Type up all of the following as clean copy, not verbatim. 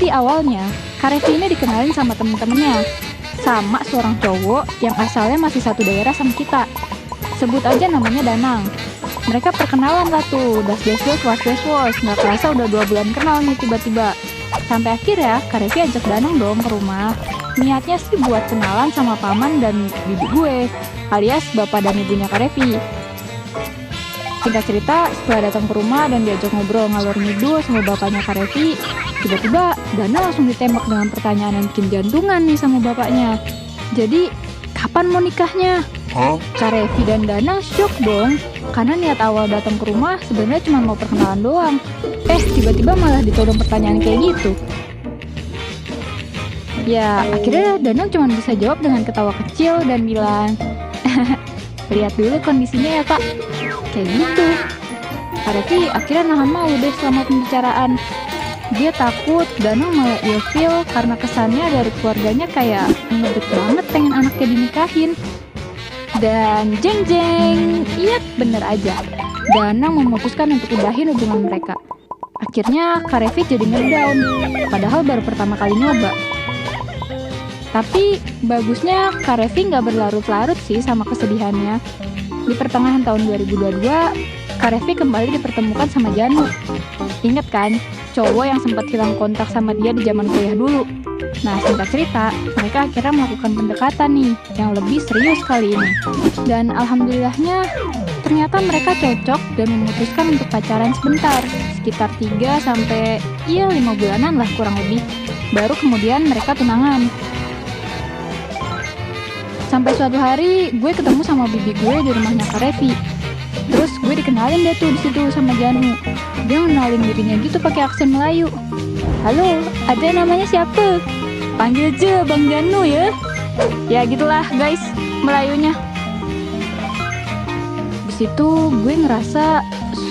Jadi awalnya, Karevi ini dikenalin sama temen-temennya, sama seorang cowok yang asalnya masih satu daerah sama kita. Sebut aja namanya Danang. Mereka perkenalan lah tuh, das-das-das, was-was-was. Nggak kerasa udah 2 bulan kenal nih tiba-tiba. Sampai akhirnya, Karevi ajak Danang dong ke rumah. Niatnya sih buat kenalan sama paman dan bibi gue, alias bapak dan ibunya Karevi. Singkat cerita, setelah datang ke rumah dan diajak ngobrol ngalor ngidul sama bapaknya Karevi, tiba-tiba Dana langsung ditembak dengan pertanyaan yang bikin jantungan nih sama bapaknya. Jadi, kapan mau nikahnya? Karevi dan Danang syok dong, karena niat awal datang ke rumah sebenarnya cuma mau perkenalan doang. Tiba-tiba malah ditodong pertanyaan kayak gitu. Ya, akhirnya Danang cuma bisa jawab dengan ketawa kecil dan bilang, lihat dulu kondisinya ya pak. Kayak gitu. Karevi akhirnya nahan malu deh selama pembicaraan. Dia takut Danang malah ilfeel karena kesannya dari keluarganya kayak ngebet banget pengen anaknya dinikahin. Dan jeng-jeng, iya bener aja, Danang memutuskan untuk udahin hubungan mereka. Akhirnya Karevi jadi ngedown, padahal baru pertama kali nyoba. Tapi bagusnya Karevi nggak berlarut-larut sih sama kesedihannya. Di pertengahan tahun 2022, Karevi kembali dipertemukan sama Janu. Ingat kan, cowok yang sempat hilang kontak sama dia di zaman kuliah dulu. Nah, singkat cerita, mereka akhirnya melakukan pendekatan nih, yang lebih serius kali ini. Dan alhamdulillahnya, ternyata mereka cocok dan memutuskan untuk pacaran sebentar, sekitar 3-5 bulanan lah kurang lebih. Baru kemudian mereka tunangan. Sampai suatu hari, gue ketemu sama bibi gue di rumahnya Karevi. Terus gue dikenalin deh tuh di situ sama Janu. Dia ngenalin dirinya gitu pakai aksen Melayu. Halo, ada namanya siapa? Panggil aja Bang Janu ya. Ya gitulah guys, Melayunya. Di situ gue ngerasa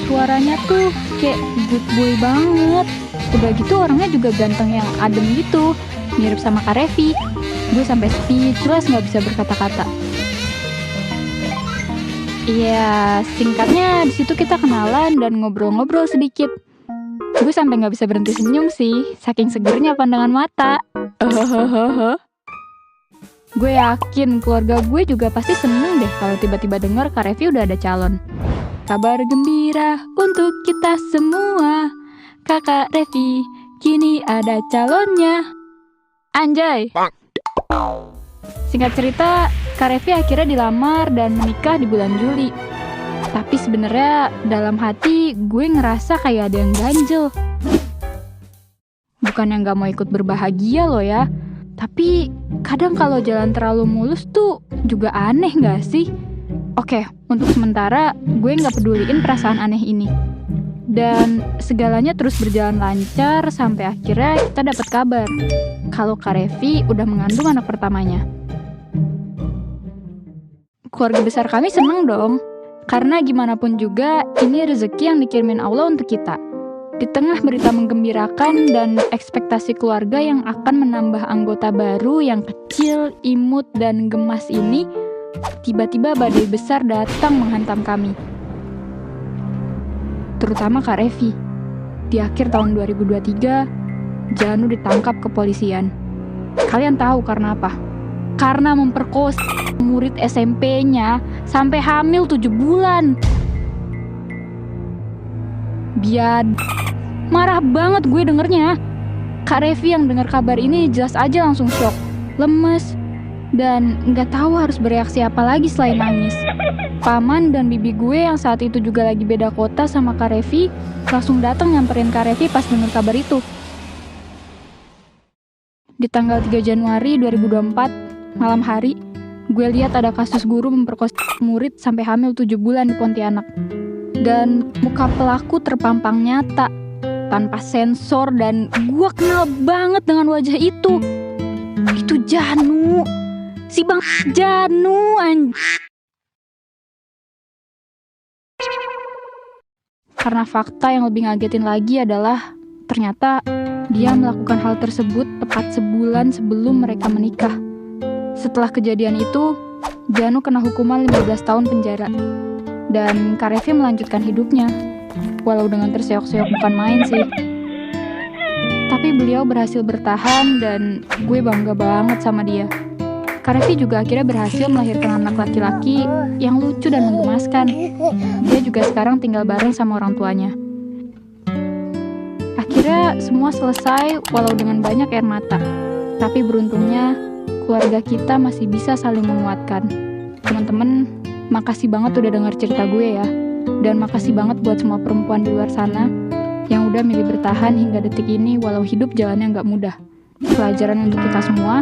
suaranya tuh kayak good boy banget. Udah gitu orangnya juga ganteng yang adem gitu, mirip sama Karevi. Gue sampai speechless nggak bisa berkata-kata. Iya, singkatnya di situ kita kenalan dan ngobrol-ngobrol sedikit. Gue sampai nggak bisa berhenti senyum sih, saking segernya pandangan mata. Gue yakin keluarga gue juga pasti seneng deh kalau tiba-tiba dengar Karevi udah ada calon. Kabar gembira untuk kita semua, kakak Revi kini ada calonnya. Anjay. Singkat cerita, Karevi akhirnya dilamar dan menikah di bulan Juli. Tapi sebenarnya dalam hati gue ngerasa kayak ada yang ganjel. Bukan yang gak mau ikut berbahagia loh ya, tapi kadang kalau jalan terlalu mulus tuh juga aneh gak sih? Oke, untuk sementara gue gak peduliin perasaan aneh ini. Dan segalanya terus berjalan lancar sampai akhirnya kita dapat kabar kalau Karevi udah mengandung anak pertamanya. Keluarga besar kami seneng dong, karena gimana pun juga ini rezeki yang dikirimin Allah untuk kita. Di tengah berita menggembirakan dan ekspektasi keluarga yang akan menambah anggota baru yang kecil, imut, dan gemas ini, tiba-tiba badai besar datang menghantam kami. Terutama Karevi. Di akhir tahun 2023, Janu ditangkap kepolisian. Kalian tahu karena apa? Karena memperkosa murid SMP-nya sampai hamil 7 bulan. Biad. Marah banget gue dengernya. Karevi yang dengar kabar ini jelas aja langsung shock, lemes, dan nggak tahu harus bereaksi apa lagi selain nangis. Paman dan bibi gue yang saat itu juga lagi beda kota sama Karevi langsung datang nyamperin Karevi pas dengar kabar itu. Di tanggal 3 Januari 2024, malam hari, gue lihat ada kasus guru memperkosa murid sampai hamil 7 bulan di Pontianak. Dan muka pelaku terpampang nyata, tanpa sensor, dan gue kenal banget dengan wajah itu. Itu Janu. Si Bang Janu Karena fakta yang lebih ngagetin lagi adalah ternyata dia melakukan hal tersebut tepat sebulan sebelum mereka menikah. Setelah kejadian itu, Janu kena hukuman 15 tahun penjara. Dan Karevi melanjutkan hidupnya, walau dengan terseok-seok bukan main sih. Tapi beliau berhasil bertahan dan gue bangga banget sama dia. Kak Revi juga akhirnya berhasil melahirkan anak laki-laki yang lucu dan menggemaskan. Dia juga sekarang tinggal bareng sama orang tuanya. Akhirnya semua selesai walau dengan banyak air mata. Tapi beruntungnya keluarga kita masih bisa saling menguatkan. Teman-teman, makasih banget udah dengar cerita gue ya. Dan makasih banget buat semua perempuan di luar sana yang udah milih bertahan hingga detik ini walau hidup jalannya nggak mudah. Pelajaran untuk kita semua,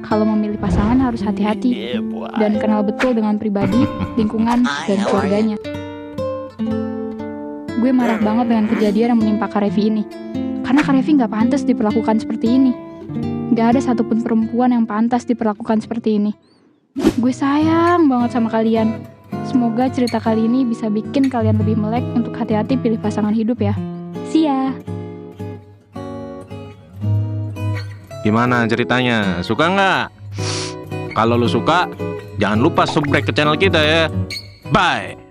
kalau memilih pasangan harus hati-hati dan kenal betul dengan pribadi, lingkungan, dan keluarganya. Gue marah banget dengan kejadian yang menimpa Kak Revi ini. Karena Kak Revi nggak pantas diperlakukan seperti ini. Nggak ada satupun perempuan yang pantas diperlakukan seperti ini. Gue sayang banget sama kalian. Semoga cerita kali ini bisa bikin kalian lebih melek untuk hati-hati pilih pasangan hidup ya. See ya! Gimana ceritanya? Suka nggak? Kalau lu suka, jangan lupa subscribe ke channel kita ya. Bye!